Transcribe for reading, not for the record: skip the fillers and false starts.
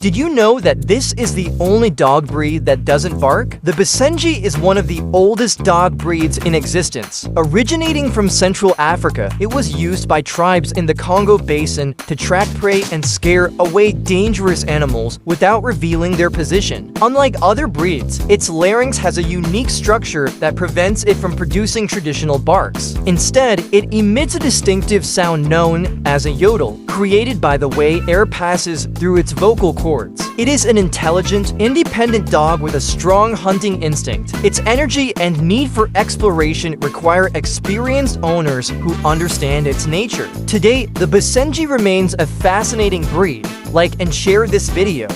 Did you know that this is the only dog breed that doesn't bark? The Basenji is one of the oldest dog breeds in existence. Originating from Central Africa, it was used by tribes in the Congo Basin to track prey and scare away dangerous animals without revealing their position. Unlike other breeds, its larynx has a unique structure that prevents it from producing traditional barks. Instead, it emits a distinctive sound known as a yodel, created by the way air passes through its vocal cords. It is an intelligent, independent dog with a strong hunting instinct. Its energy and need for exploration require experienced owners who understand its nature. Today, the Basenji remains a fascinating breed. Like and share this video.